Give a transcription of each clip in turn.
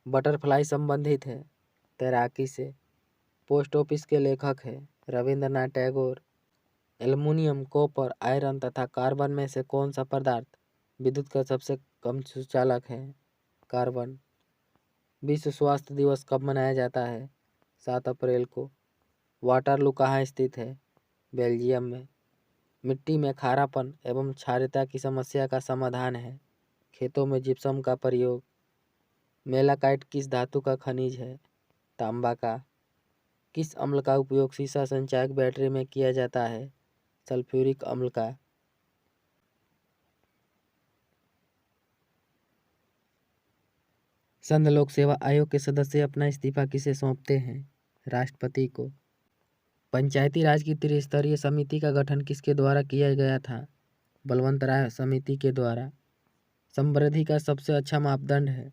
Butterfly संबंधित है तैराकी से। पोस्ट ऑफिस के लेखक है Rabindranath Tagore. Aluminium, copper, iron तथा कार्बन में से कौन सा पदार्थ विद्युत का सबसे कम सुचालक है? कार्बन। विश्व स्वास्थ्य दिवस कब मनाया जाता है? 7 अप्रैल को। वाटरलू कहाँ स्थित है? बेल्जियम में। मिट्टी में खारापन एवं क्षारीयता की समस्या का समाधान है खेतों में जिप्सम का प्रयोग। मेलाकाइट किस धातु का खनिज है? तांबा का। किस अम्ल का उपयोग शीशा संचायक बैटरी में किया जाता है? सल्फ्यूरिक अम्ल का। संघ लोक सेवा आयोग के सदस्य अपना इस्तीफा किसे सौंपते हैं? राष्ट्रपति को। पंचायती राज की त्रिस्तरीय समिति का गठन किसके द्वारा किया गया था? बलवंत राय समिति के द्वारा। समृद्धि का सबसे अच्छा मापदंड है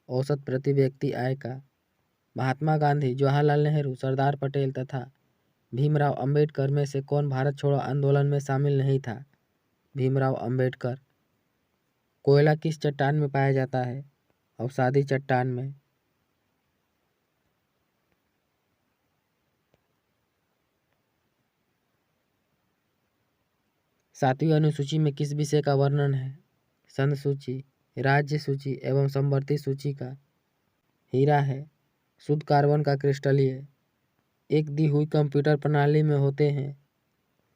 औसत प्रति व्यक्ति आय का। महात्मा गांधी, जवाहरलाल नेहरू, सरदार पटेल तथा भीमराव अंबेडकर में से कौन भारत छोड़ो आंदोलन में शामिल नहीं था? भीमराव अंबेडकर। कोयला किस चट्टान में पाया जाता है? अवसादी चट्टान में। सातवीं अनुसूची में किस विषय का वर्णन है? संघ सूची, राज्य सूची एवं समवर्ती सूची का। हीरा है। शुद्ध कार्बन का क्रिस्टलीय एक दी हुई कंप्यूटर प्रणाली में होते हैं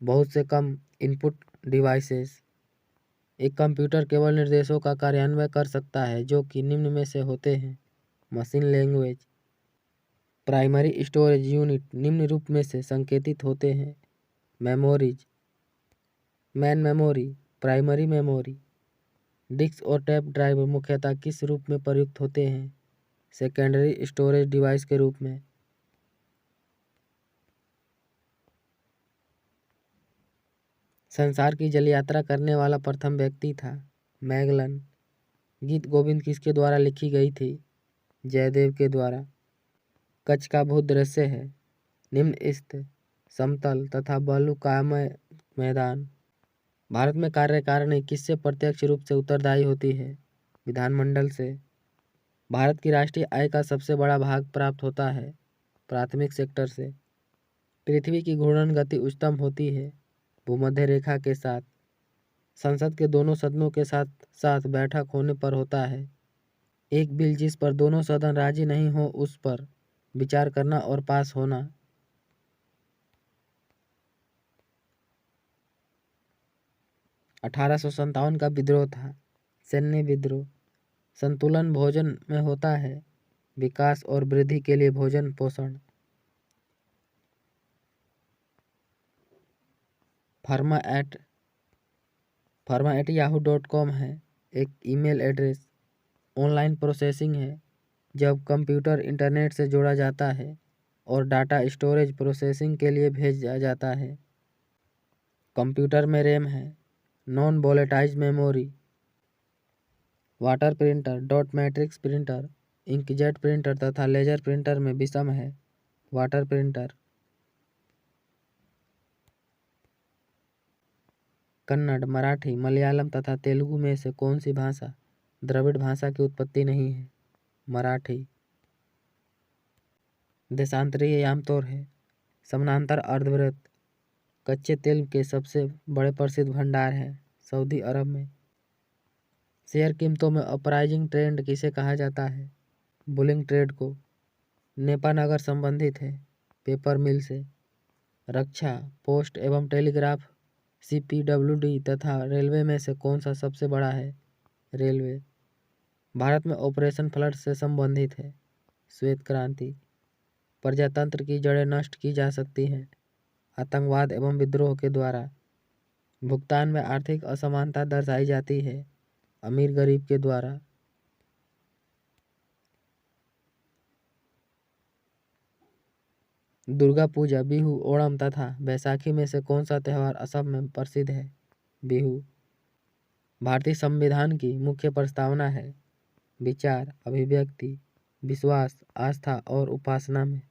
बहुत से कम इनपुट डिवाइसेस। एक कंप्यूटर केवल निर्देशों का कार्यान्वयन कर सकता है जो कि निम्न में से होते हैं। Machine language. Primary storage unit निम्न रूप में से संकेतित होते हैं। Memories. Main memory, primary memory. Disk और टैप ड्राइव मुख्यतः किस रूप में प्रयुक्त होते हैं? सेकेंडरी स्टोरेज डिवाइस के रूप में। संसार की जल यात्रा करने वाला प्रथम व्यक्ति था मैगलन। गीत गोविंद किसके द्वारा लिखी गई थी? जयदेव के द्वारा। कच्छ का भूदृश्य है निम्न स्थित, समतल तथा बलुकामय मैदान। भारत में कार्यकारिणी किससे प्रत्यक्ष रूप से उत्तरदायी होती है? विधानमंडल से। भारत की राष्ट्रीय आय का सबसे बड़ा भाग प्राप्त होता है प्राथमिक सेक्टर से। पृथ्वी की घूर्णन गति उच्चतम होती है भूमध्य रेखा के साथ। संसद के दोनों सदनों के साथ साथ बैठक होने पर होता है एक बिल जिस पर दोनों सदन राजी नहीं हो उस पर विचार करना और पास होना। $1857 का विद्रोह था सैन्य विद्रोह। संतुलन भोजन में होता है विकास और वृद्धि के लिए भोजन पोषण। फर्मा@yahoo.com है एक ईमेल एड्रेस। ऑनलाइन प्रोसेसिंग है जब कंप्यूटर इंटरनेट से जोड़ा जाता है और डाटा स्टोरेज प्रोसेसिंग के लिए भेजा जाता है। कंप्यूटर में रैम है non volatile memory. Water printer, dot matrix printer, inkjet printer तथा लेजर प्रिंटर में विषम है वाटर प्रिंटर। कन्नड़, मराठी, मलयालम तथा तेलुगु में से कौन सी भाषा द्रविड़ भाषा की उत्पत्ति नहीं है? मराठी। देशांतरीय आमतौर है समानांतर अर्धवृत्त। कच्चे तेल के सबसे बड़े प्रसिद्ध भंडार है सऊदी अरब में। शेयर कीमतों में अपराइजिंग ट्रेंड किसे कहा जाता है? बुलिंग ट्रेड को। नेपानगर संबंधित है पेपर मिल से। रक्षा, पोस्ट एवं टेलीग्राफ CPWD तथा रेलवे में से कौन सा सबसे बड़ा है? रेलवे। भारत में ऑपरेशन फ्लड से संबंधित है श्वेत क्रांति। प्रजातंत्र की जड़ें नष्ट की जा सकती हैं आतंकवाद एवं विद्रोह के द्वारा। भुगतान में आर्थिक असमानता दर्शाई जाती है अमीर गरीब के द्वारा। दुर्गा पूजा, बिहू, ओणम तथा बैसाखी में से कौन सा त्यौहार असम में प्रसिद्ध है? बिहू। भारतीय संविधान की मुख्य प्रस्तावना है विचार, अभिव्यक्ति, विश्वास, आस्था और उपासना में।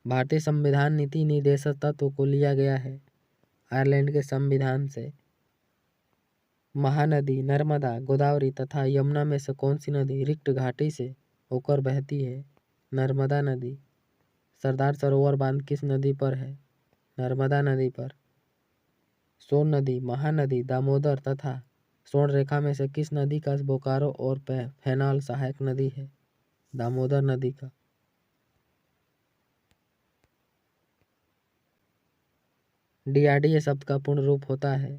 भारतीय संविधान नीति निर्देशक तत्व को लिया गया है आयरलैंड के संविधान से। महानदी नर्मदा, गोदावरी तथा यमुना में से कौन सी नदी रिक्त घाटी से होकर बहती है? नर्मदा नदी। सरदार सरोवर बांध किस नदी पर है? नर्मदा नदी पर। सोन नदी, महानदी, दामोदर तथा स्वर्ण रेखा में से किस नदी का बोकारो और फेनाल सहायक नदी है? दामोदर नदी का। DRDA शब्द का पूर्ण रूप होता है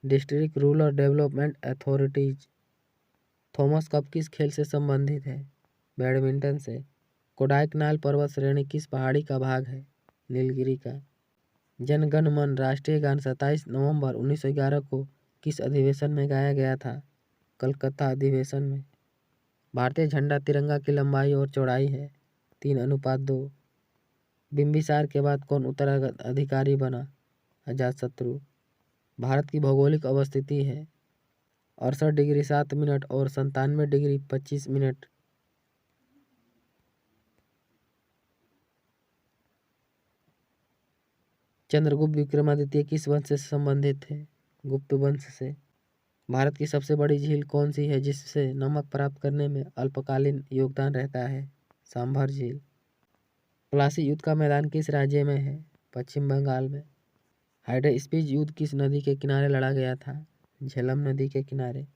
district rural development authorities. Thomas cup किस खेल से संबंधित है? बैडमिंटन से। कोडाइकनाल पर्वत श्रेणी किस पहाड़ी का भाग है? नीलगिरी का। जन गण मन राष्ट्रीय गान 27 नवंबर 1911 को किस अधिवेशन में गाया गया था? कलकत्ता अधिवेशन में। भारतीय झंडा तिरंगा की लंबाई और चौड़ाई है 3:2। बिंबिसार के बाद कौन उत्तराधिकारी बना? अजातशत्रु। भारत की भौगोलिक अवस्थिति है 68 डिग्री 7 मिनट और 97 डिग्री 25 मिनट। चंद्रगुप्त विक्रमादित्य किस वंश से संबंधित थे? गुप्त वंश से। भारत की सबसे बड़ी झील कौन सी है जिससे नमक प्राप्त करने में अल्पकालीन योगदान रहता है? सांभर झील। प्लासी युद्ध का मैदान किस राज्य में है? पश्चिम बंगाल में। हाइडेस्पीज युद्ध किस नदी के किनारे लड़ा गया था? झेलम नदी के किनारे।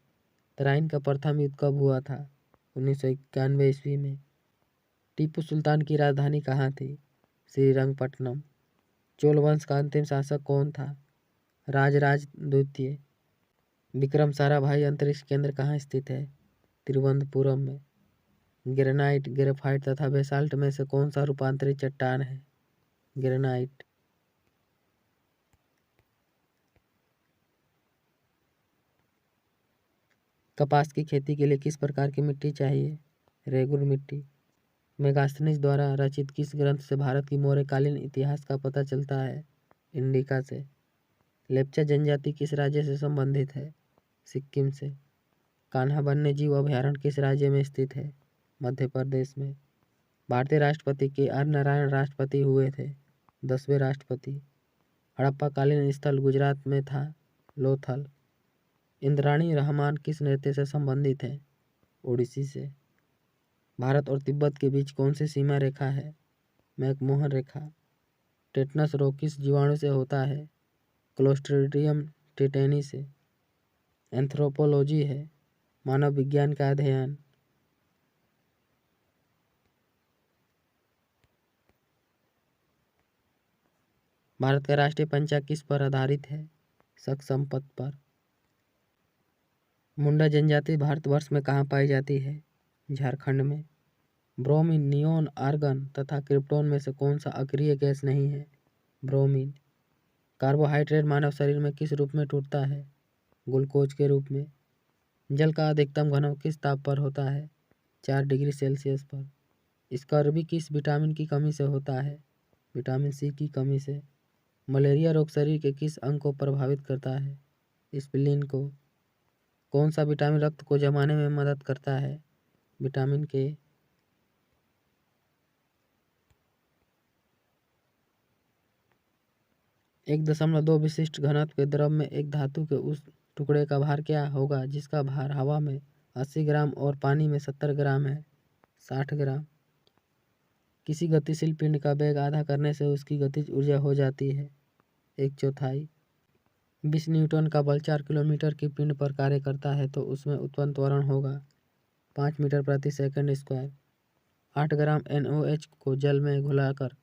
तराइन का प्रथम युद्ध कब हुआ था? 1991 ईस्वी में। टीपू सुल्तान की राजधानी कहाँ थी? श्रीरंगपट्टनम। चोल वंश का अंतिम शासक कौन था? राजराज द्वितीय। विक्रम साराभाई अंतरिक्ष केंद्र कहाँ स्थित है? तिरुवनंतपुरम में। ग्रेनाइट, ग्रेफाइट तथा बेसाल्ट में से कौन सा रूपांतरित चट्टान है? ग्रेनाइट। कपास की खेती के लिए किस प्रकार की मिट्टी चाहिए? रेगुर मिट्टी। मेगास्थनीज द्वारा रचित किस ग्रंथ से भारत की मौर्यकालीन इतिहास का पता चलता है? इंडिका से। लेप्चा जनजाति किस राज्य से संबंधित है? सिक्किम से। कान्हा वन्य जीव अभयारण्य किस राज्य में स्थित है? मध्य प्रदेश में। भारतीय राष्ट्रपति के आर नारायण राष्ट्रपति हुए थे? 10वें राष्ट्रपति। हड़प्पा कालीन स्थल गुजरात में था? लोथल। इंद्राणी रहमान किस नृत्य से संबंधित है? ओडिसी से। भारत और तिब्बत के बीच कौन सी सीमा रेखा है? मैकमोहन रेखा। टेटनस रोग किस जीवाणु से होता है? क्लोस्ट्रीडियम टेटेनी से। एंथ्रोपोलॉजी है मानव विज्ञान का अध्ययन। भारत का राष्ट्रीय पंचांग किस पर आधारित है? शक संपत पर। मुंडा जनजाति भारतवर्ष में कहाँ पाई जाती है? झारखंड में। ब्रोमीन, नियोन, आर्गन तथा क्रिप्टोन में से कौन सा अक्रिय गैस नहीं है? ब्रोमीन। कार्बोहाइड्रेट मानव शरीर में किस रूप में टूटता है? ग्लूकोज के रूप में। जल का अधिकतम घनत्व किस ताप पर होता है? 4 डिग्री सेल्सियस पर। स्कर्वी किस विटामिन की कमी से होता है? विटामिन सी की कमी से। मलेरिया रोग शरीर के किस अंग को प्रभावित करता है? स्प्लीन को। कौन सा विटामिन रक्त को जमाने में मदद करता है? विटामिन के। 1.2 विशिष्ट घनत्व के द्रव में एक धातु के उस टुकड़े का भार क्या होगा जिसका भार हवा में 80 ग्राम और पानी में 70 ग्राम है? 60 ग्राम। किसी गतिशील पिंड का वेग आधा करने से उसकी गतिज ऊर्जा हो जाती है 1/4। 20 न्यूटन का बल 4 किलोमीटर की पिंड पर कार्य करता है तो उसमें उत्पन्न त्वरण होगा 5 मीटर प्रति सेकंड स्क्वायर। 8 ग्राम NaOH को जल में घुलाकर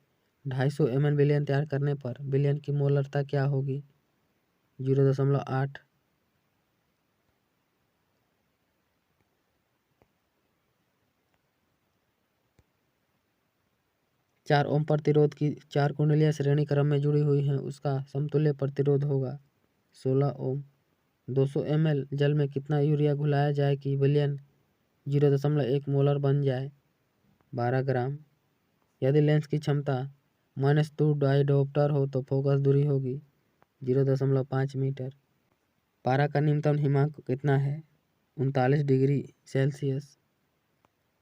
250 ml विलयन तैयार करने पर विलयन की मोलरता क्या होगी? 0.8। 4 ओम प्रतिरोध की 4 कुंडलियां श्रेणी क्रम में जुड़ी हुई हैं उसका समतुल्य प्रतिरोध होगा 16 ओम। 200 ml जल में कितना यूरिया घुलाया जाए कि विलयन 0.1 मोलर बन जाए? 12 ग्राम। यदि लेंस की क्षमता -2 डायोप्टर हो तो फोकस दूरी होगी 0.5 मीटर। पारा का न्यूनतम हिमांक कितना है? 39 डिग्री सेल्सियस।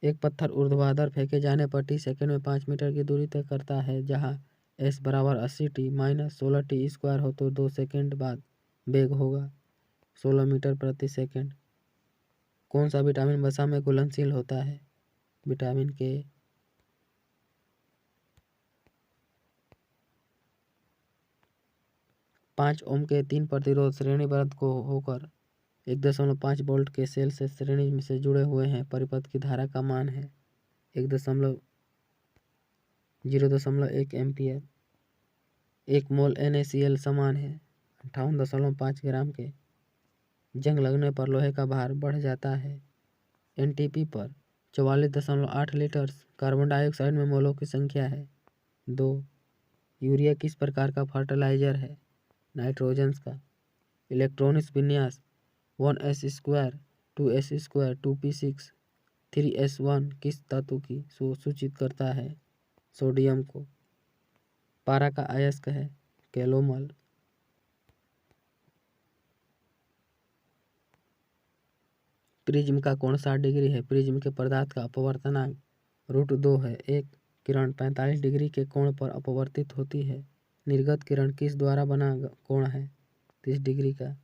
एक पत्थर ऊर्ध्वाधर फेंके जाने पर टी सेकंड में 5 मीटर की दूरी तय करता है जहां s बराबर 80t - 16t स्क्वायर हो तो 2 सेकंड बाद वेग होगा 16 मीटर प्रति सेकंड। कौन सा विटामिन वसा में घुलनशील होता है? विटामिन के। 5 ओम के 3 प्रतिरोध श्रेणीबद्ध को होकर 1.5 वोल्ट के सेल से श्रेणी में से जुड़े हुए हैं। परिपथ की धारा का मान है 0.1 एम्पियर। 1 मोल NaCl समान है 58.5 ग्राम के। जंग लगने पर लोहे का भार बढ़ जाता है। NTP पर 44.8 लीटर कार्बन डाइऑक्साइड में मोलों की संख्या है। 2. यूरिया किस प्रकार का फर्टिलाइजर है? नाइट्रोजन का। इलेक्ट्रॉनिक्स विन्यास 1s² 2s² 2p6 3s1 किस धातु की सूचित करता है? सोडियम को। पारा का अयस्क है कैलोमल। प्रिज्म का कोण 60 डिग्री है। प्रिज्म के पदार्थ का अपवर्तनांक √2 है। एक किरण 45 डिग्री के कोण पर अपवर्तित होती है। निर्गत किरण किस द्वारा बना कोण है? 30 डिग्री का।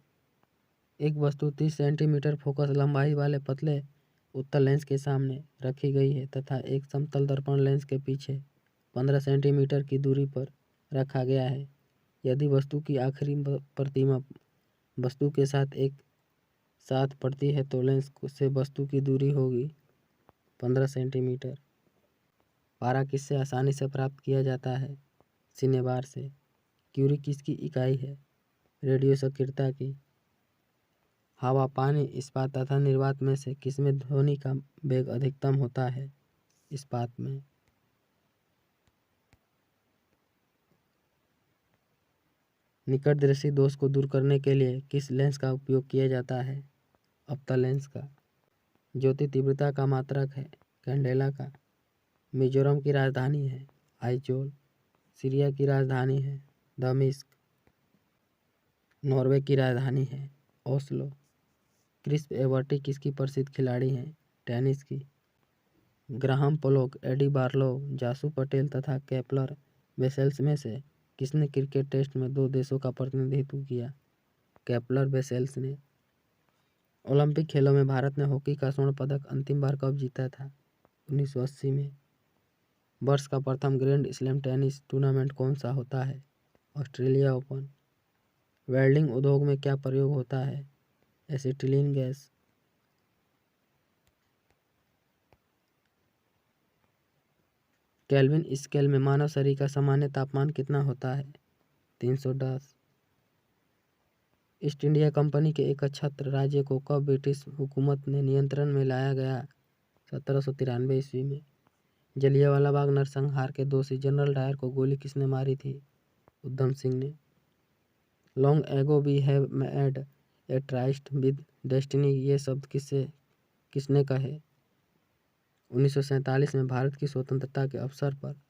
एक वस्तु 30 सेंटीमीटर फोकस लंबाई वाले पतले उत्तल लेंस के सामने रखी गई है तथा एक समतल दर्पण लेंस के पीछे 15 सेंटीमीटर की दूरी पर रखा गया है। यदि वस्तु की आखिरी प्रतिमा वस्तु के साथ एक साथ पड़ती है तो लेंस से वस्तु की दूरी होगी 15 सेंटीमीटर। पारा किससे आसानी से प्राप्त किया जाता है? सिनेबार से। क्यूरी किसकी इकाई है? रेडियो सक्रियता की। हवा, पानी, इस्पात तथा निर्वात में से किसमें ध्वनि का वेग अधिकतम होता है? इस्पात में। निकट दृष्टि दोष को दूर करने के लिए किस लेंस का उपयोग किया जाता है? अवतल लेंस का। ज्योति तीव्रता का मात्रक है कैंडेला का। मिजोरम की राजधानी है आइजोल। सीरिया की राजधानी है दमिश्क। नॉर्वे की राजधानी है ओस्लो। क्रिस एवर्टी किसकी प्रसिद्ध खिलाड़ी हैं? टेनिस की। ग्राहम पोलोक, एडी बार्लो, जासू पटेल तथा केपलर बेसेल्स में से किसने क्रिकेट टेस्ट में 2 देशों का प्रतिनिधित्व किया? केपलर बेसेल्स ने। ओलंपिक खेलों में भारत ने हॉकी का स्वर्ण पदक अंतिम बार कब जीता था? 1980 में। वर्ष का प्रथम ग्रैंड स्लैम टेनिस टूर्नामेंट कौन सा होता है? Australia open. वेल्डिंग उद्योग में क्या प्रयोग होता है? Acetylene gas. केल्विन स्केल में मानव शरीर का सामान्य तापमान कितना होता है? 310। ईस्ट इंडिया कंपनी के एकच्छत्र राज्य को कब ब्रिटिश हुकूमत ने नियंत्रण में लाया गया? 1793 ईस्वी में। जलियांवाला बाग नरसंहार के दोषी जनरल डायर को गोली किसने मारी थी? उधम सिंह ने। Long ago we have made a tryst with destiny ये शब्द किसने कहे? 1947 में भारत की स्वतंत्रता के अवसर पर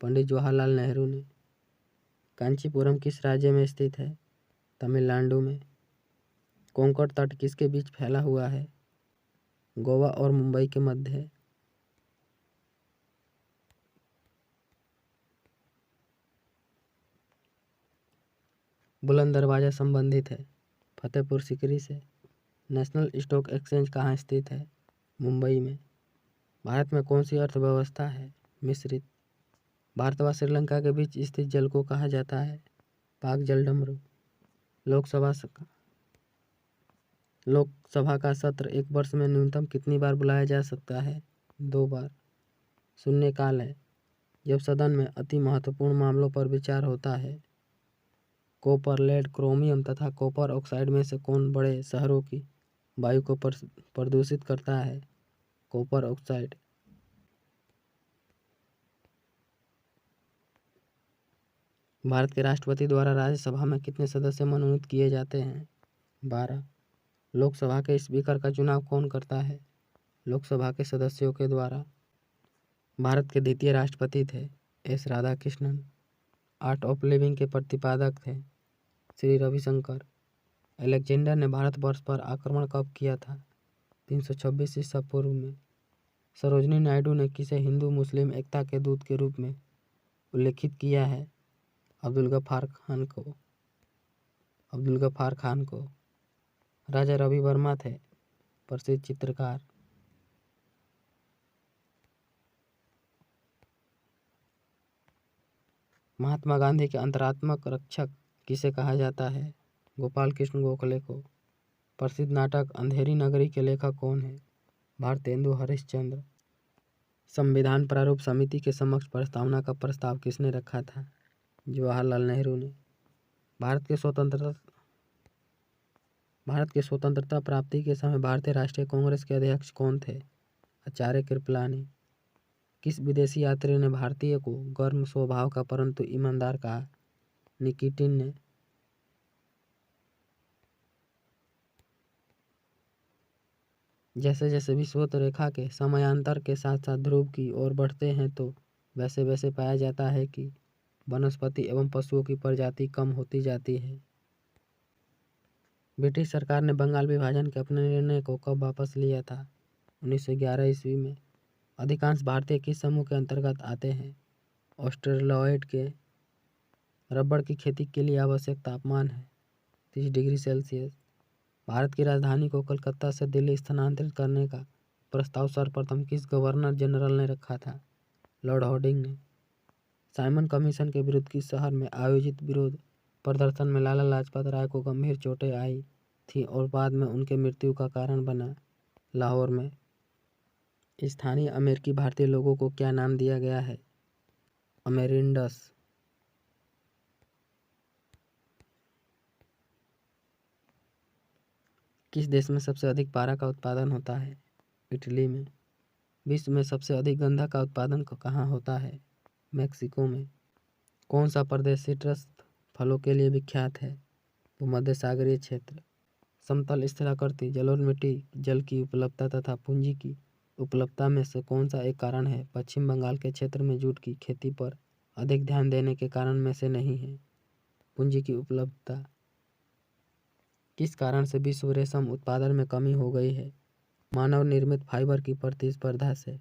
पंडित जवाहरलाल नेहरू ने। कांचीपुरम किस राज्य में स्थित है? तमिलनाडु में। कोंकण तट किसके बीच फैला हुआ है? गोवा और मुंबई के मध्य। बुलंद दरवाजा संबंधित है फतेहपुर सीकरी से। नेशनल स्टॉक एक्सचेंज कहाँ स्थित है? मुंबई में। भारत में कौन सी अर्थव्यवस्था है? मिश्रित। भारत व श्रीलंका के बीच स्थित जल को कहा जाता है? पाक जलडमरू। लोकसभा का सत्र एक वर्ष में न्यूनतम कितनी बार बुलाया जा सकता है? 2 बार। शून्यकाल है जब सदन में अति महत्वपूर्ण मामलों पर विचार होता है। कॉपर, लेड, क्रोमियम तथा कॉपर ऑक्साइड में से कौन बड़े शहरों की वायु को प्रदूषित करता है? Copper oxide. भारत के राष्ट्रपति द्वारा राज्यसभा में कितने सदस्य मनोनीत किए जाते हैं? 12। लोकसभा के स्पीकर का चुनाव कौन करता है? लोकसभा के सदस्यों के द्वारा। भारत के द्वितीय राष्ट्रपति थे S Radhakrishnan. Art of living के प्रतिपादक थे श्री रविशंकर। अलेक्जेंडर ने भारतवर्ष पर आक्रमण कब किया था? 326 ईसा पूर्व में। सरोजिनी नायडू ने किसे हिंदू मुस्लिम एकता के दूत के रूप में उल्लेखित किया है? अब्दुल गफ्फार खान को। राजा रवि वर्मा थे प्रसिद्ध चित्रकार। महात्मा गांधी के अंतरात्मक रक्षक किसे कहा जाता है? गोपाल कृष्ण गोखले को। प्रसिद्ध नाटक अंधेरी नगरी के लेखक कौन है? भारतेंदु हरिश्चंद्र। संविधान प्रारूप समिति के समक्ष प्रस्तावना का प्रस्ताव किसने रखा था? जवाहरलाल नेहरू ने। भारत के स्वतंत्रता प्राप्ति के समय भारतीय राष्ट्रीय कांग्रेस के अध्यक्ष कौन थे? आचार्य कृपलानी। किस विदेशी यात्री ने भारतीय को गर्म स्वभाव का परंतु ईमानदार कहा? निकिटिन ने। जैसे जैसे विषुवत रेखा के समयांतर के साथ साथ ध्रुव की ओर बढ़ते हैं तो वैसे वैसे पाया जाता है कि वनस्पति एवं पशुओं की प्रजाति कम होती जाती है। ब्रिटिश सरकार ने बंगाल विभाजन के अपने निर्णय को कब वापस लिया था? 1911 ईस्वी में। अधिकांश भारतीय किस समूह के अंतर्गत आते हैं? ऑस्ट्रेलॉयड के। रबड़ की खेती के लिए आवश्यक तापमान है 30 डिग्री सेल्सियस। भारत की राजधानी को कलकत्ता से दिल्ली स्थानांतरित करने का प्रस्ताव सर्वप्रथम किस गवर्नर जनरल ने रखा था? लॉर्ड हार्डिंग ने। साइमन कमीशन के विरुद्ध किस शहर में आयोजित विरोध प्रदर्शन में लाला लाजपत राय को गंभीर चोटें आई थी और बाद में उनके मृत्यु का कारण बना? लाहौर में। स्थानीय अमेरिकी भारतीय लोगों को क्या नाम दिया गया है? अमेरिंडस। किस देश में सबसे अधिक पारा का उत्पादन होता है? इटली में। विश्व में सबसे अधिक गन्ना का उत्पादन कहाँ होता है? मैक्सिको में। कौन सा प्रदेश सिट्रस फलों के लिए विख्यात है? भूमध्य सागरीय क्षेत्र। समतल स्थलाकृति जलोढ़ मिट्टी जल की उपलब्धता तथा पूंजी की उपलब्धता में से कौन सा एक कारण है? पश्चिम बंगाल के क्षेत्र में जूट की खेती पर अधिक ध्यान देने के कारण में से नहीं है। पूंजी की उपलब्धता। किस कारण से विश्व रेशम उत्पादन में कमी हो गई है? मानव निर्मित फाइबर की प्रतिस्पर्धा से।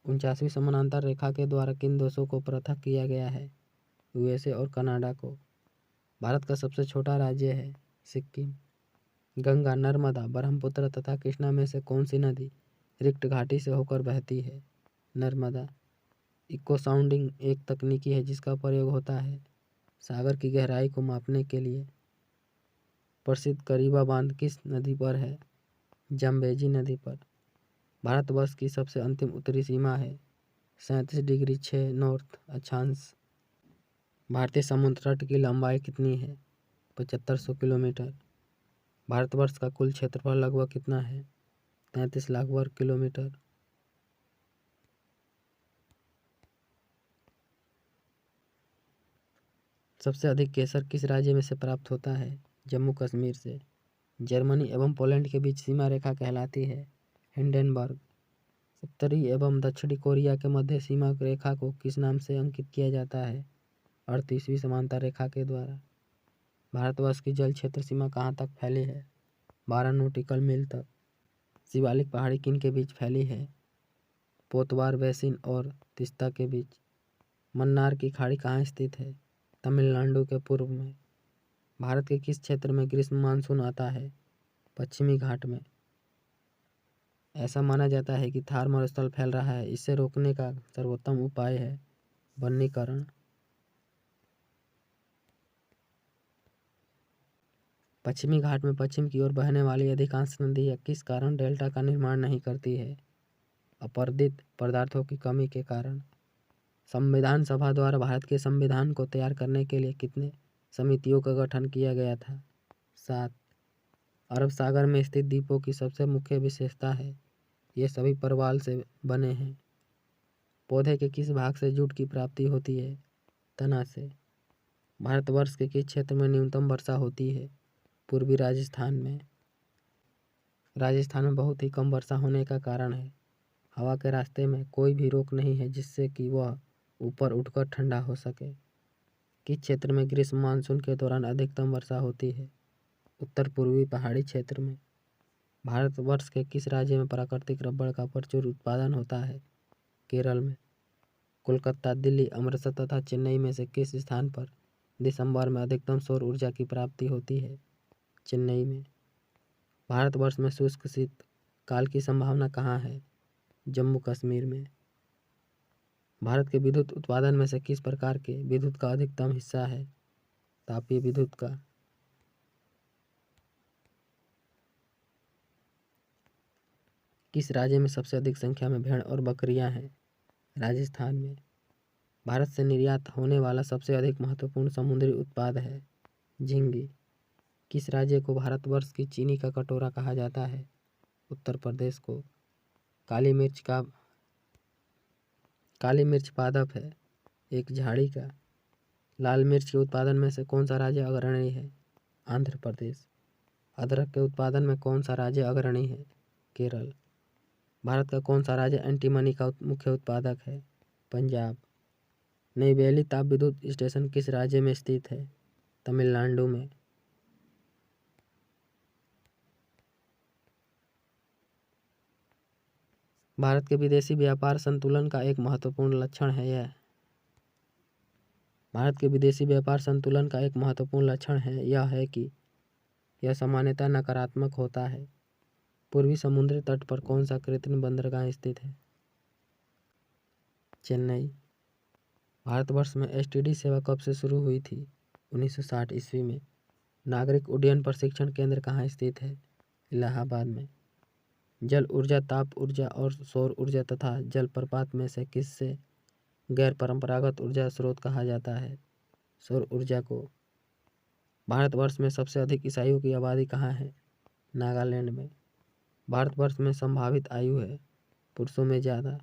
49वीं समानांतर रेखा के द्वारा किन देशों को पृथक किया गया है? यूएसए और कनाडा को। भारत का सबसे छोटा राज्य है सिक्किम। गंगा, नर्मदा, ब्रह्मपुत्र तथा कृष्णा में से कौन सी नदी रिक्ट घाटी से होकर बहती है? नर्मदा। इको साउंडिंग एक तकनीकी है जिसका प्रयोग होता है सागर की गहराई को मापने के लिए। प्रसिद्ध करीबा बांध किस नदी पर है? जम्बेजी नदी पर। भारतवर्ष की सबसे अंतिम उत्तरी सीमा है 37 डिग्री 6 नॉर्थ अक्षांश। भारतीय समुद्र तट की लंबाई कितनी है? 7500 किलोमीटर। भारतवर्ष का कुल क्षेत्रफल लगभग कितना है? 33 लाख वर्ग किलोमीटर। सबसे अधिक केसर किस राज्य में से प्राप्त होता है? जम्मू कश्मीर से। जर्मनी एवं पोलैंड के बीच सीमा रेखा कहलाती है हिंडेनबर्ग। उत्तरी एवं दक्षिणी कोरिया के मध्य सीमा रेखा को किस नाम से अंकित किया जाता है? 38वीं समांतर रेखा के द्वारा। भारतवर्ष की जल क्षेत्र सीमा कहाँ तक फैली है? 12 नॉटिकल मील तक। शिवालिक पहाड़ी किन के बीच फैली है? पोतवार बेसिन और तीस्ता के बीच। मन्नार की खाड़ी कहाँ स्थित है? तमिलनाडु के पूर्व में। भारत के किस क्षेत्र में ग्रीष्म मानसून आता है? पश्चिमी घाट में। ऐसा माना जाता है कि थार मरुस्थल फैल रहा है, इसे रोकने का सर्वोत्तम उपाय है वनीकरण। पश्चिमी घाट में पश्चिम की ओर बहने वाली अधिकांश नदियाँ किस कारण डेल्टा का निर्माण नहीं करती है? अपरदित पदार्थों की कमी के कारण। संविधान सभा द्वारा भारत के संविधान को तैयार करने के लिए कितने समितियों का गठन किया गया था? 7। अरब सागर में स्थित द्वीपों की सबसे मुख्य विशेषता है ये सभी परवाल से बने हैं। पौधे के किस भाग से जूट की प्राप्ति होती है? तना से। भारतवर्ष के किस क्षेत्र में न्यूनतम वर्षा होती है? पूर्वी राजस्थान में। राजस्थान में बहुत ही कम वर्षा होने का कारण है हवा के रास्ते में कोई भी रोक नहीं है जिससे कि वह ऊपर उठकर ठंडा हो सके। किस क्षेत्र में ग्रीष्म मानसून के दौरान अधिकतम वर्षा होती है? उत्तर पूर्वी पहाड़ी क्षेत्र में। भारतवर्ष के किस राज्य में प्राकृतिक रबड़ का प्रचुर उत्पादन होता है? केरल में। कोलकाता, दिल्ली, अमृतसर तथा चेन्नई में से किस स्थान पर दिसंबर में अधिकतम सौर ऊर्जा की प्राप्ति होती है? चेन्नई में। भारतवर्ष में शुष्क शीत काल की संभावना कहाँ है? जम्मू कश्मीर में। भारत के विद्युत उत्पादन में से किस प्रकार के विद्युत का अधिकतम हिस्सा है? तापीय विद्युत का। किस राज्य में सबसे अधिक संख्या में भेड़ और बकरियां हैं? राजस्थान में। भारत से निर्यात होने वाला सबसे अधिक महत्वपूर्ण समुद्री उत्पाद है? झींगे। किस राज्य को भारतवर्ष की चीनी का कटोरा कहा जाता है? उत्तर प्रदेश को। काली मिर्च पादप है, एक झाड़ी का। लाल मिर्च के उत्पादन में से कौन सा राज्य अग्रणी है? आंध्र प्रदेश। अदरक के उत्पादन में कौन सा राज्य अग्रणी है? केरल। भारत का कौन सा राज्य एंटीमनी का मुख्य उत्पादक है? पंजाब। नेयवेली ताप विद्युत स्टेशन किस राज्य में स्थित है? तमिलनाडु में। भारत के विदेशी व्यापार संतुलन का एक महत्वपूर्ण लक्षण है यह भारत के विदेशी व्यापार संतुलन का एक महत्वपूर्ण लक्षण है यह है कि यह सामान्यतः नकारात्मक होता है। पूर्वी समुद्री तट पर कौन सा कृत्रिम बंदरगाह स्थित है? चेन्नई। भारतवर्ष में एसटीडी सेवा कब से शुरू हुई थी? 1960 ईस्वी में। नागरिक उड्डयन प्रशिक्षण केंद्र कहाँ स्थित है? इलाहाबाद में। जल ऊर्जा, ताप ऊर्जा और सौर ऊर्जा तथा जलप्रपात में से किससे गैर परंपरागत ऊर्जा स्रोत कहा जाता है? सौर ऊर्जा को। भारतवर्ष में सबसे अधिक ईसाइयों की आबादी कहाँ है? नागालैंड में। भारतवर्ष में संभावित आयु है पुरुषों में ज़्यादा।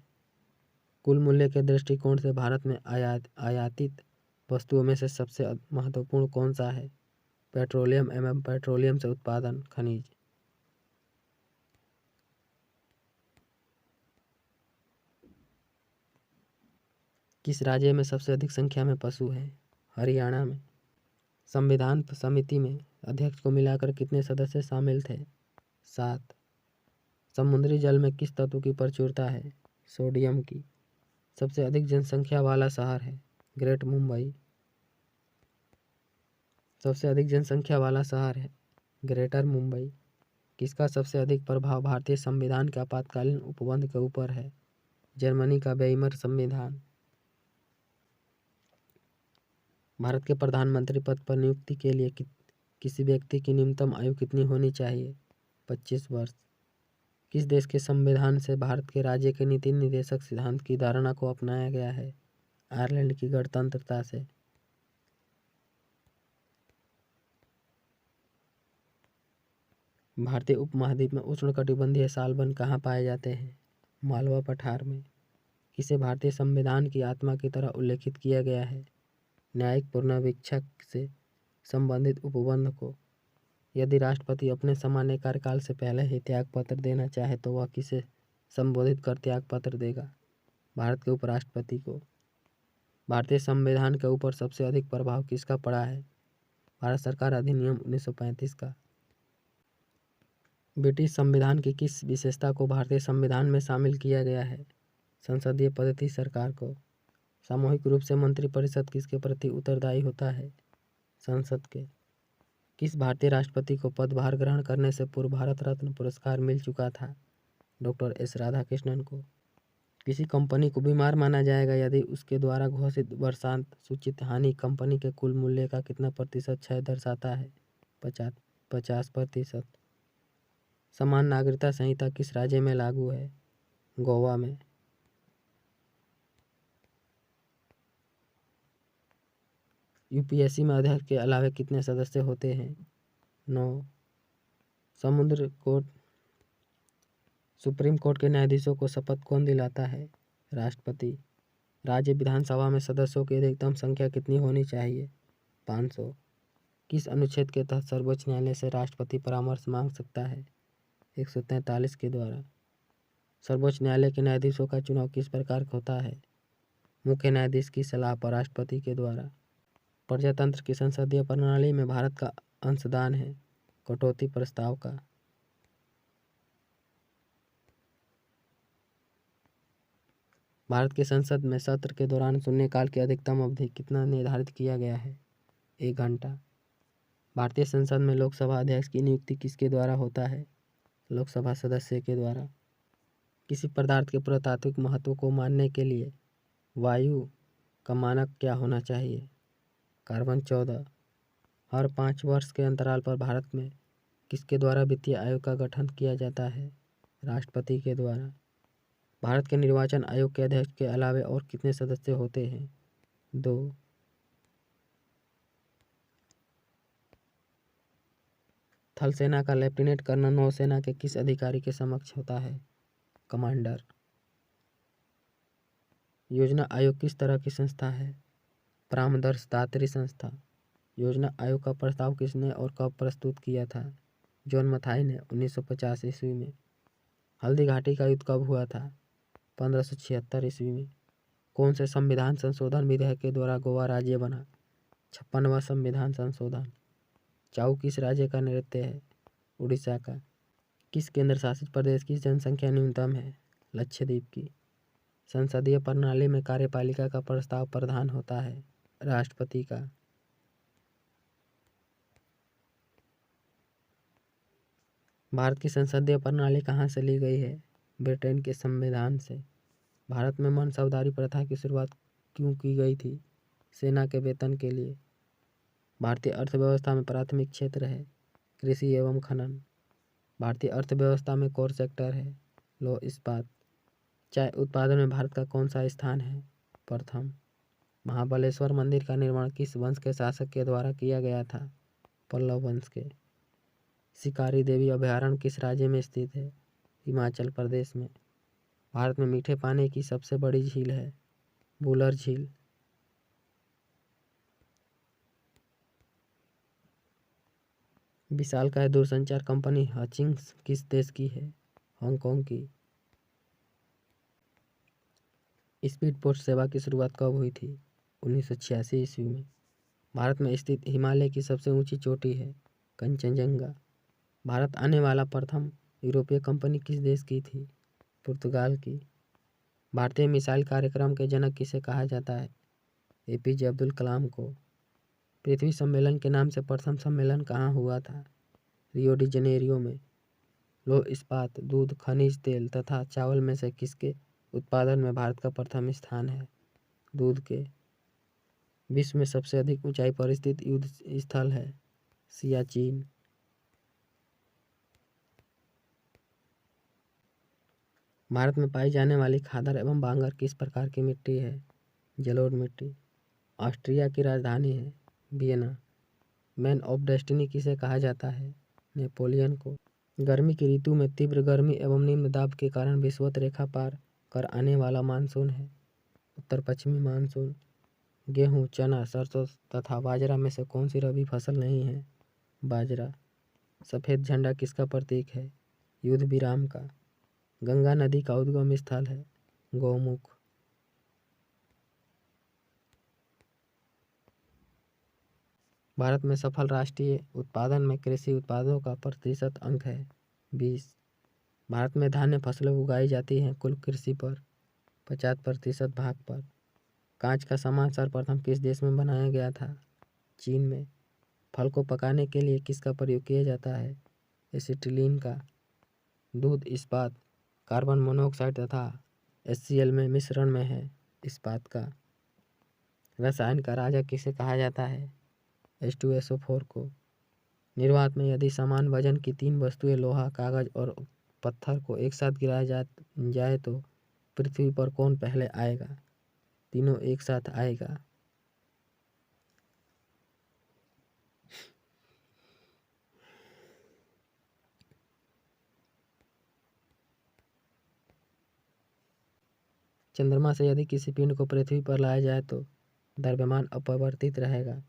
कुल मूल्य के दृष्टिकोण से भारत में आयातित वस्तुओं में से सबसे महत्वपूर्ण कौन सा है? पेट्रोलियम एवं पेट्रोलियम से उत्पादन खनिज। किस राज्य में सबसे अधिक संख्या में पशु हैं? हरियाणा में। संविधान समिति में अध्यक्ष को मिलाकर कितने सदस्य शामिल थे? 7। समुद्री जल में किस तत्व की प्रचुरता है? सोडियम की। सबसे अधिक जनसंख्या वाला शहर है? ग्रेट मुंबई। सबसे अधिक जनसंख्या वाला शहर है? ग्रेटर मुंबई। किसका सबसे अधिक प्रभाव भारतीय संविधान के आपातकालीन उपबंध के ऊपर है? जर्मनी का वेइमर संविधान। भारत के प्रधानमंत्री पद पर नियुक्ति के लिए किसी व्यक्ति की न्यूनतम आयु कितनी होनी चाहिए? 25 वर्ष। किस देश के संविधान से भारत के राज्य के नीति निर्देशक सिद्धांत की धारणा को अपनाया गया है? आयरलैंड की गणतंत्रता से। भारतीय उपमहाद्वीप में उष्णकटिबंधीय सालबन कहाँ पाए जाते हैं? मालवा पठार में। किसे भारतीय संविधान की आत्मा की तरह उल्लेखित किया गया है? न्यायिक पुनरीक्षक से संबंधित उपबंध को। यदि राष्ट्रपति अपने सामान्य कार्यकाल से पहले ही त्याग पत्र देना चाहे तो वह किसे संबोधित कर त्याग पत्र देगा? भारत के उपराष्ट्रपति को। भारतीय संविधान के ऊपर सबसे अधिक प्रभाव किसका पड़ा है? भारत सरकार अधिनियम 1935 का। ब्रिटिश संविधान की किस विशेषता को भारतीय संविधान में शामिल किया गया है? संसदीय पद्धति सरकार को। सामूहिक रूप से मंत्रिपरिषद किसके प्रति उत्तरदायी होता है? संसद के। किस भारतीय राष्ट्रपति को पदभार ग्रहण करने से पूर्व भारत रत्न पुरस्कार मिल चुका था? डॉक्टर एस राधाकृष्णन को। किसी कंपनी को बीमार माना जाएगा यदि उसके द्वारा घोषित वर्षांत सूचित हानि कंपनी के कुल मूल्य का कितना प्रतिशत क्षय दर्शाता है? 50%। समान नागरिकता संहिता किस राज्य में लागू है? गोवा में। यूपीएससी में अध्यक्ष के अलावा कितने सदस्य होते हैं? 9। सुप्रीम कोर्ट के न्यायाधीशों को शपथ कौन दिलाता है? राष्ट्रपति। राज्य विधानसभा में सदस्यों की अधिकतम संख्या कितनी होनी चाहिए? 500। किस अनुच्छेद के तहत सर्वोच्च न्यायालय से राष्ट्रपति परामर्श मांग सकता है? 143 के द्वारा। सर्वोच्च न्यायालय के न्यायाधीशों का चुनाव किस प्रकार होता है? मुख्य न्यायाधीश की सलाह पर राष्ट्रपति के द्वारा। प्रजातंत्र की संसदीय प्रणाली में भारत का अंशदान है? कटौती प्रस्ताव का। भारत की संसद में सत्र के दौरान शून्यकाल की अधिकतम अवधि कितना निर्धारित किया गया है? 1 घंटा। भारतीय संसद में लोकसभा अध्यक्ष की नियुक्ति किसके द्वारा होता है? लोकसभा सदस्य के द्वारा। किसी पदार्थ के पुरातात्विक महत्व को मानने के लिए वायु का मानक क्या होना चाहिए? कार्बन 14। हर 5 वर्ष के अंतराल पर भारत में किसके द्वारा वित्तीय आयोग का गठन किया जाता है? राष्ट्रपति के द्वारा। भारत के निर्वाचन आयोग के अध्यक्ष के अलावे और कितने सदस्य होते हैं? 2। थल सेना का लेफ्टिनेंट कर्नल नौसेना के किस अधिकारी के समक्ष होता है? कमांडर। योजना आयोग किस तरह की संस्था है? परामर्शदात्री संस्था। योजना आयोग का प्रस्ताव किसने और कब प्रस्तुत किया था? जॉन मथाई ने 1950 ईस्वी में। हल्दी घाटी का युद्ध कब हुआ था? 1576 ईस्वी में। कौन से संविधान संशोधन विधेयक के द्वारा गोवा राज्य बना? 56वां संविधान संशोधन। चाऊ किस राज्य का नृत्य है? उड़ीसा का। किस केंद्र शासित प्रदेश की जनसंख्या न्यूनतम है? लक्षद्वीप की। संसदीय प्रणाली में कार्यपालिका का प्रस्ताव प्रधान होता है? राष्ट्रपति का। भारत की संसदीय प्रणाली कहाँ से ली गई है? ब्रिटेन के संविधान से। भारत में मनसबदारी प्रथा की शुरुआत क्यों की गई थी? सेना के वेतन के लिए। भारतीय अर्थव्यवस्था में प्राथमिक क्षेत्र है? कृषि एवं खनन। भारतीय अर्थव्यवस्था में कोर सेक्टर है? लौह इस्पात। चाय उत्पादन में भारत का कौन सा स्थान है? प्रथम। महाबलेश्वर मंदिर का निर्माण किस वंश के शासक के द्वारा किया गया था? पल्लव वंश के। शिकारी देवी अभयारण्य किस राज्य में स्थित है? हिमाचल प्रदेश में। भारत में मीठे पानी की सबसे बड़ी झील है? वुलर झील। विशालकाय दूरसंचार कंपनी हचिंग्स किस देश की है? हांगकांग की। स्पीड पोस्ट सेवा की शुरुआत कब हुई थी? 1986 ईस्वी में। भारत में स्थित हिमालय की सबसे ऊंची चोटी है? कंचनजंगा। भारत आने वाला प्रथम यूरोपीय कंपनी किस देश की थी? पुर्तगाल की। भारतीय मिसाइल कार्यक्रम के जनक किसे कहा जाता है? एपीजे अब्दुल कलाम को। पृथ्वी सम्मेलन के नाम से प्रथम सम्मेलन कहाँ हुआ था? रियो डी जनेरियो में। लौह इस्पात, दूध, खनिज तेल तथा चावल में से किसके उत्पादन में भारत का प्रथम स्थान है? दूध के। विश्व में सबसे अधिक ऊंचाई पर स्थित युद्ध स्थल है? सियाचिन। भारत में पाई जाने वाली खादर एवं बांगर किस प्रकार की मिट्टी है? जलोढ़ मिट्टी। ऑस्ट्रिया की राजधानी है? वियना। मैन ऑफ डेस्टिनी किसे कहा जाता है? नेपोलियन को। गर्मी की ऋतु में तीव्र गर्मी एवं निम्न दाब के कारण विषुवत रेखा पार कर आने वाला मानसून है? उत्तर पश्चिमी मानसून। गेहूँ, चना, सरसों तथा बाजरा में से कौन सी रबी फसल नहीं है? बाजरा। सफेद झंडा किसका प्रतीक है? युद्ध विराम का। गंगा नदी का उद्गम स्थल है? गौमुख। भारत में सफल राष्ट्रीय उत्पादन में कृषि उत्पादों का प्रतिशत अंक है? 20। भारत में धान्य फसलें उगाई जाती हैं कुल कृषि पर 50% भाग पर। कांच का सामान सर्वप्रथम किस देश में बनाया गया था? चीन में। फल को पकाने के लिए किसका प्रयोग किया जाता है? एसिटिलीन का। दूध, इस्पात, कार्बन मोनोऑक्साइड तथा HCl में मिश्रण में है? इस्पात का। रसायन का राजा किसे कहा जाता है? H2SO4 को। निर्वात में यदि समान वजन की 3 वस्तुएं लोहा, कागज और पत्थर को एक साथ गिराया जाए तो पृथ्वी पर कौन पहले आएगा? तीनों एक साथ आएगा। चंद्रमा से यदि किसी पिंड को पृथ्वी पर लाया जाए तो द्रव्यमान अपरिवर्तित रहेगा।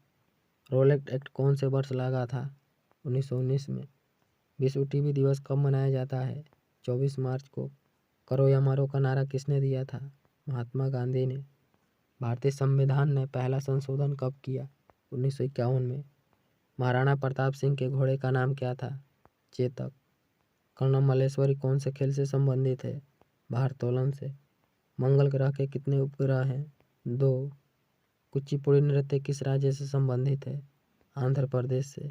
रोलेट एक्ट कौन से वर्ष लगा था? 1919 में। विश्व टीबी दिवस कब मनाया जाता है? 24 मार्च को। करो या मरो का नारा किसने दिया था? महात्मा गांधी ने। भारतीय संविधान ने पहला संशोधन कब किया? 1951 में। महाराणा प्रताप सिंह के घोड़े का नाम क्या था? चेतक। कर्णम मल्लेश्वरी कौन से खेल से संबंधित है? भारोत्तोलन से। मंगल ग्रह के कितने उपग्रह हैं? 2। कुचिपुड़ी नृत्य किस राज्य से संबंधित है? आंध्र प्रदेश से।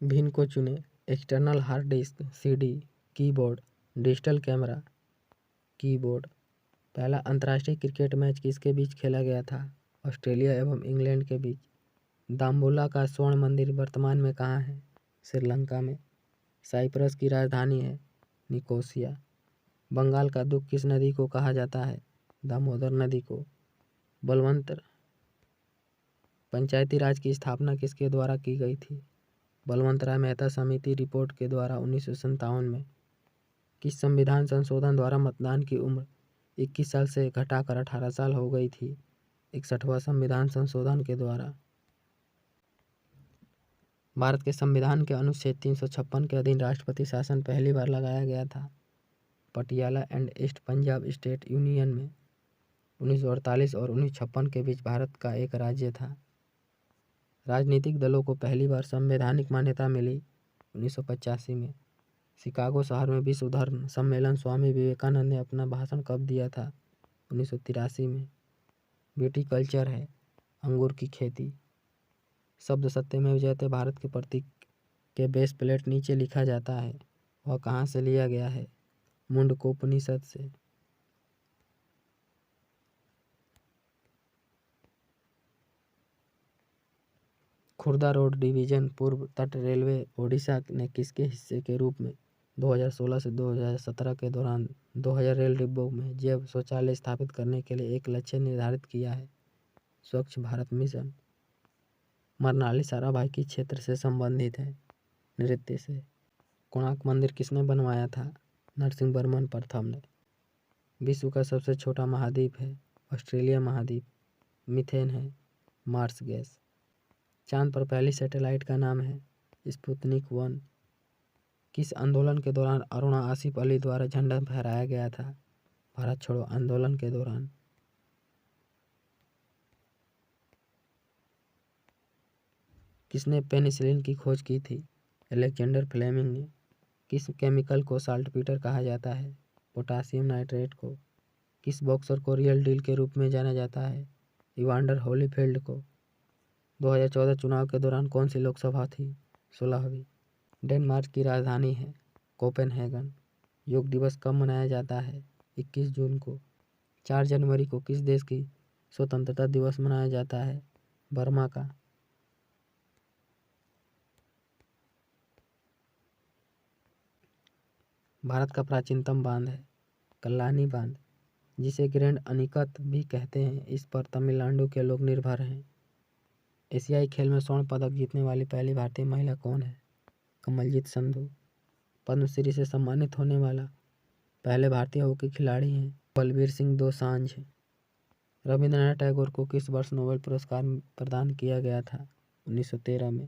भिन्न को चुने। External hard disk CD, keyboard, digital camera, keyboard. पहला अंतर्राष्ट्रीय क्रिकेट मैच किसके बीच खेला गया था? ऑस्ट्रेलिया एवं इंग्लैंड के बीच। दाम्बुला का स्वर्ण मंदिर वर्तमान में कहाँ है? श्रीलंका में। साइप्रस की राजधानी है निकोसिया। बंगाल का दुख किस नदी को कहा जाता है? दामोदर नदी को। बलवंत पंचायती राज की स्थापना किसके द्वारा की गई थी? बलवंत राय मेहता समिति रिपोर्ट के द्वारा 1957 में। किस संविधान संशोधन द्वारा मतदान की उम्र 21 साल से घटाकर 18 साल हो गई थी? 61वां संविधान संशोधन के द्वारा। भारत के संविधान के अनुच्छेद 356 के अधीन राष्ट्रपति शासन पहली बार लगाया गया था। Patiala and east Punjab state union में 1948 और 1956 के बीच भारत का एक राज्य था। राजनीतिक दलों को पहली बार संवैधानिक मान्यता मिली 1985 में। शिकागो शहर में विश्व धर्म सम्मेलन स्वामी विवेकानंद ने अपना भाषण कब दिया था? 1983 में। विटीकल्चर है अंगूर की खेती। शब्द सत्यमेव जयते भारत के प्रतीक के बेस प्लेट नीचे लिखा जाता है, वह कहाँ से लिया गया है? मुंडकोपनिषद से। खुर्दा रोड डिवीजन पूर्व तट रेलवे ओडिशा ने किसके हिस्से के रूप में 2016 से 2017 के दौरान 2000 रेल डिब्बों में जैव शौचालय स्थापित करने के लिए एक लक्ष्य निर्धारित किया है? स्वच्छ भारत मिशन। मरनाली साराभाई किस क्षेत्र से संबंधित है? नृत्य से। कोणार्क मंदिर किसने बनवाया था? नरसिंहवर्मन प्रथम ने। विश्व का सबसे छोटा महाद्वीप है ऑस्ट्रेलिया महाद्वीप। मीथेन है मार्स गैस। चांद पर पहली सैटेलाइट का नाम है स्पुतनिक 1। किस आंदोलन के दौरान अरुणा आसिफ अली द्वारा झंडा फहराया गया था? भारत छोड़ो आंदोलन के दौरान। किसने पेनिसिलिन की खोज की थी? अलेक्जेंडर फ्लेमिंग ने। किस केमिकल को साल्टपीटर कहा जाता है? पोटासियम नाइट्रेट को। किस बॉक्सर को रियल डील के रूप में जाना जाता है? इवांडर होलीफील्ड को। 2014 चुनाव के दौरान कौन सी लोकसभा थी? 16वीं। डेनमार्क की राजधानी है कोपेनहेगन। योग दिवस कब मनाया जाता है? 21 जून को। 4 जनवरी को किस देश की स्वतंत्रता दिवस मनाया जाता है? बर्मा का। भारत का प्राचीनतम बांध है कल्लानी बांध, जिसे ग्रैंड अनिकत भी कहते हैं। इस पर तमिलनाडु के लोग निर्भर हैं। एशियाई खेल में स्वर्ण पदक जीतने वाली पहली भारतीय महिला कौन है? कमलजीत संधू। पद्मश्री से सम्मानित होने वाला पहले भारतीय हॉकी खिलाड़ी हैं बलबीर सिंह दोसांझ। रविंद्रनाथ टैगोर को किस वर्ष नोबेल पुरस्कार प्रदान किया गया था? 1913 में।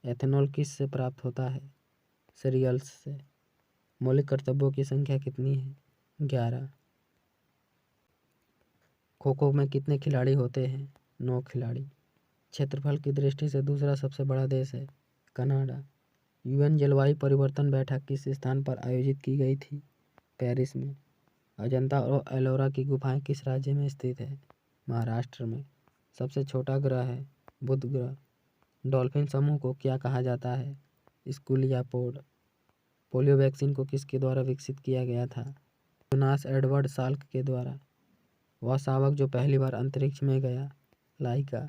एथेनॉल किस से प्राप्त होता है? सीरियल्स से। मौलिक कर्तव्यों की संख्या कितनी है? 11। खो खो में कितने खिलाड़ी होते हैं? 9 खिलाड़ी। क्षेत्रफल की दृष्टि से दूसरा सबसे बड़ा देश है कनाडा। यूएन जलवायु परिवर्तन बैठक किस स्थान पर आयोजित की गई थी? पेरिस में। अजंता और एलोरा की गुफाएं किस राज्य में स्थित है? महाराष्ट्र में। सबसे छोटा ग्रह है बुध ग्रह। डॉल्फिन समूह को क्या कहा जाता है? स्कूलियापोड। पोलियो वैक्सीन को किसके द्वारा विकसित किया गया था? जोनास एडवर्ड साल्क के द्वारा। वह शावक जो पहली बार अंतरिक्ष में गया? लाइका।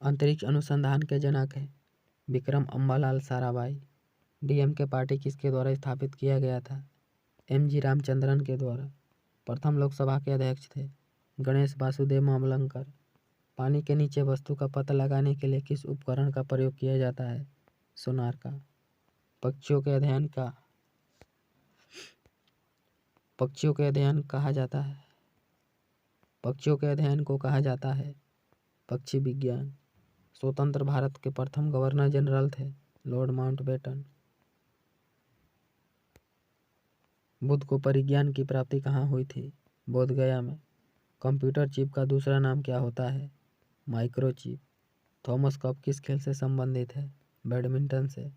अंतरिक्ष अनुसंधान के जनक है विक्रम अम्बालाल साराभाई। डीएमके पार्टी किसके द्वारा स्थापित किया गया था? एमजी रामचंद्रन के द्वारा। प्रथम लोकसभा के अध्यक्ष थे गणेश वासुदेव मावलंकर। पानी के नीचे वस्तु का पता लगाने के लिए किस उपकरण का प्रयोग किया जाता है? सोनार का। पक्षियों के अध्ययन को कहा जाता है पक्षी विज्ञान। स्वतंत्र भारत के प्रथम गवर्नर जनरल थे लॉर्ड माउंटबेटन। बुद्ध को परिज्ञान की प्राप्ति कहाँ हुई थी? बोधगया में। कंप्यूटर चिप का दूसरा नाम क्या होता है? माइक्रोचिप। थॉमस कप किस खेल से संबंधित है? बैडमिंटन से।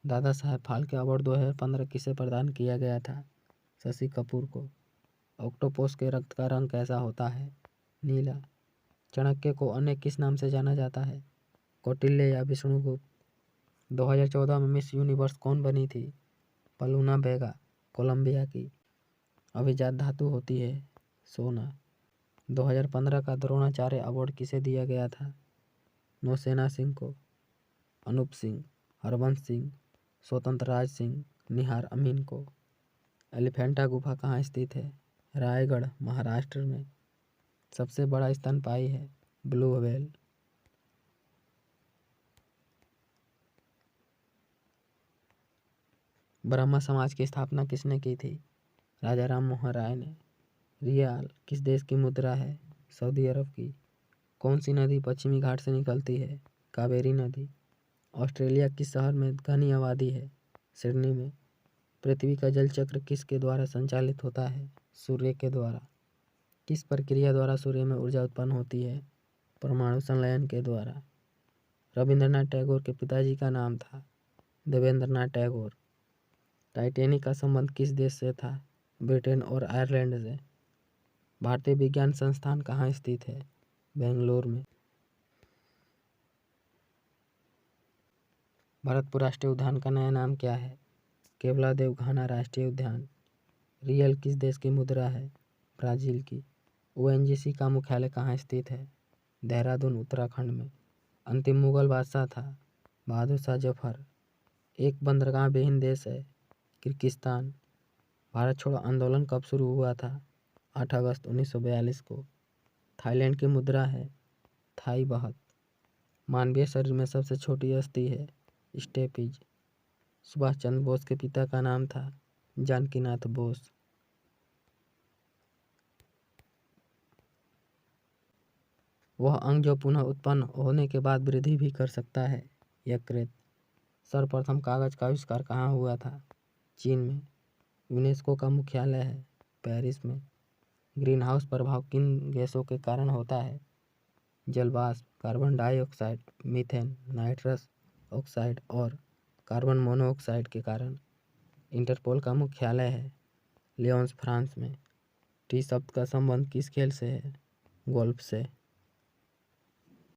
दादा साहेब फाल्के अवार्ड 2015 किसे प्रदान किया गया था? शशि कपूर को। ऑक्टोपस के रक्त का रंग कैसा होता है? नीला। चाणक्य को अन्य किस नाम से जाना जाता है? कौटिल्य या विष्णुगुप्त। 2014 में मिस यूनिवर्स कौन बनी थी? पलूना बेगा, कोलंबिया की। अभिजात धातु होती है? सोना। 2015 का द्रोणाचार्य अवार्ड किसे दिया गया था? नौसेना सिंह को। अनूप सिंह, हरबंश सिंह, स्वतंत्र राज सिंह, निहार अमीन को। एलिफेंटा गुफा कहाँ स्थित है? रायगढ़, महाराष्ट्र में। सबसे बड़ा स्तनपायी है? Blue whale. ब्रह्मा समाज की स्थापना किसने की थी? राजा राम मोहन राय ने। रियाल किस देश की मुद्रा है? सऊदी अरब की। कौन सी नदी पश्चिमी घाट से निकलती है? कावेरी नदी। ऑस्ट्रेलिया किस शहर में घनी आबादी है? सिडनी में। पृथ्वी का जल चक्र किसके द्वारा संचालित होता है? सूर्य के द्वारा। किस प्रक्रिया द्वारा सूर्य में ऊर्जा उत्पन्न होती है? परमाणु संलयन के द्वारा। रविंद्रनाथ टैगोर के पिताजी का नाम था? देवेंद्रनाथ टैगोर। टाइटैनिक का संबंध किस देश से था? ब्रिटेन और आयरलैंड से। भारतीय विज्ञान संस्थान कहाँ स्थित है? बेंगलोर में। भरतपुर राष्ट्रीय उद्यान का नया नाम क्या है? केवलादेव घाना राष्ट्रीय उद्यान। रियल किस देश की मुद्रा है? ब्राज़ील की। ओएनजीसी का मुख्यालय कहाँ स्थित है? देहरादून, उत्तराखंड में। अंतिम मुगल बादशाह था? बहादुर शाह जफर। एक बंदरगाह विहीन देश है? किर्गिस्तान। भारत छोड़ो आंदोलन कब शुरू हुआ था? 8 अगस्त 1942 को। थाईलैंड की मुद्रा है? थाई बहत। मानवीय शरीर में सबसे छोटी अस्थि है? स्टेपीज। सुभाष चंद्र बोस के पिता का नाम था? जानकीनाथ बोस। वह अंग जो पुनः उत्पन्न होने के बाद वृद्धि भी कर सकता है? यकृत। सर्वप्रथम कागज का आविष्कार कहाँ हुआ था? चीन में। यूनेस्को का मुख्यालय है? पेरिस में। ग्रीन हाउस प्रभाव किन गैसों के कारण होता है? जलवाष्प, carbon dioxide, methane, nitrous oxide और कार्बन मोनोऑक्साइड के कारण। इंटरपोल का मुख्यालय है? लियोन्स, फ्रांस में। टी शब्द का संबंध किस खेल से है? गोल्फ से।